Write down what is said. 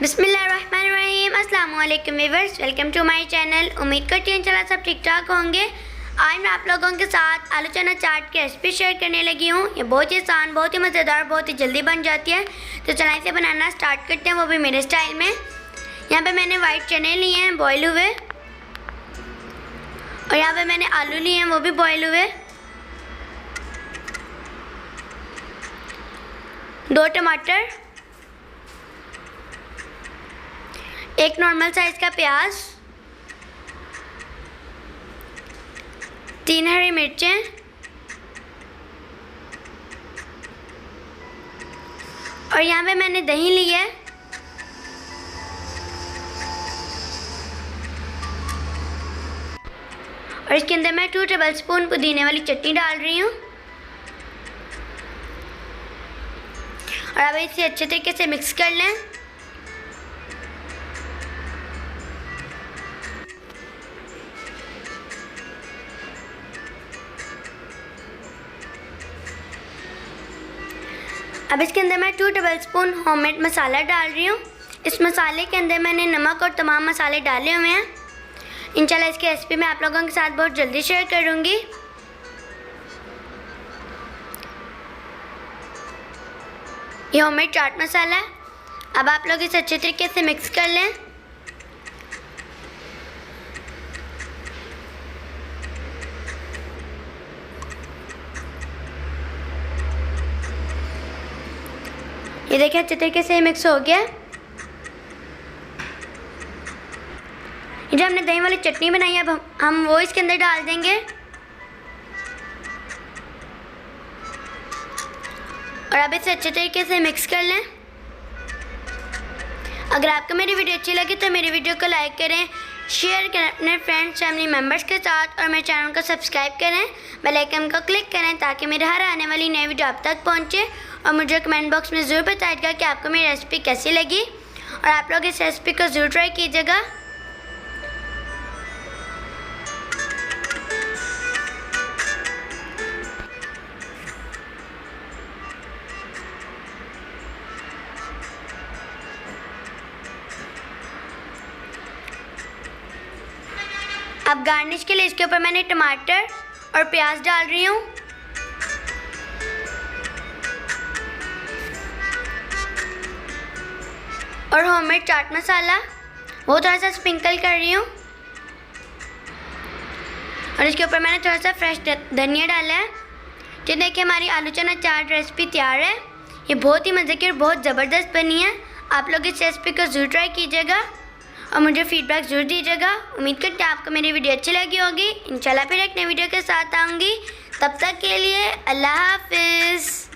बिस्मिल्लाहिर्रहमानिर्रहीम। अस्सलाम वालेकुम viewers, welcome to my channel. उम्मीद करती हूँ इंशाल्लाह सब ठीक ठाक होंगे। आज मैं आप लोगों के साथ आलू चना चाट की रेसिपी शेयर करने लगी हूँ। ये बहुत ही आसान, बहुत ही मज़ेदार, बहुत ही जल्दी बन जाती है। तो चलिए इसे बनाना स्टार्ट करते हैं, वो भी मेरे स्टाइल में। यहाँ पे मैंने वाइट चने लिए हैं बॉयल हुए, और यहाँ पे मैंने आलू लिए हैं वो भी बॉयल हुए, 2 टमाटर, 1 नॉर्मल साइज़ का प्याज, 3 हरी मिर्चें, और यहाँ पे मैंने दही ली है, और इसके अंदर मैं 2 टेबलस्पून पुदीने वाली चटनी डाल रही हूँ। और अब इसे अच्छे तरीके से मिक्स कर लें। अब इसके अंदर मैं 2 टेबलस्पून होममेड मसाला डाल रही हूँ। इस मसाले के अंदर मैंने नमक और तमाम मसाले डाले हुए हैं। इंशाल्लाह इसकी रेसिपी मैं आप लोगों के साथ बहुत जल्दी शेयर करूँगी। ये होममेड चाट मसाला है। अब आप लोग इसे अच्छे तरीके से मिक्स कर लें। ये देखिए अच्छे तरीके से मिक्स हो गया। ये जो हमने दही वाली चटनी बनाई है, अब हम वो इसके अंदर डाल देंगे। और अब इसे अच्छे तरीके से मिक्स कर लें। अगर आपको मेरी वीडियो अच्छी लगी तो मेरी वीडियो को लाइक करें, शेयर करें अपने फ्रेंड्स फैमिली मेम्बर्स के साथ, और मेरे चैनल को सब्सक्राइब करें, बेल आइकन को क्लिक करें ताकि मेरे हर आने वाली नई वीडियो आप तक पहुंचे। और मुझे कमेंट बॉक्स में ज़रूर बताइएगा कि आपको मेरी रेसिपी कैसी लगी, और आप लोग इस रेसिपी को ज़रूर ट्राई कीजिएगा। अब गार्निश के लिए इसके ऊपर मैंने टमाटर और प्याज डाल रही हूँ। और होममेड चाट मसाला वो थोड़ा सा स्प्रिंकल कर रही हूँ। और इसके ऊपर मैंने थोड़ा सा फ्रेश धनिया डाला है। तो देखिए हमारी आलू चना चाट रेसिपी तैयार है। ये बहुत ही मज़े की और बहुत ज़बरदस्त बनी है। आप लोग इस रेसिपी को ज़रूर ट्राई कीजिएगा और मुझे फीडबैक ज़रूर दीजिएगा। उम्मीद करते हैं आपको मेरी वीडियो अच्छी लगी होगी। इंशाल्लाह फिर एक नई वीडियो के साथ आऊँगी। तब तक के लिए अल्लाह हाफिज़।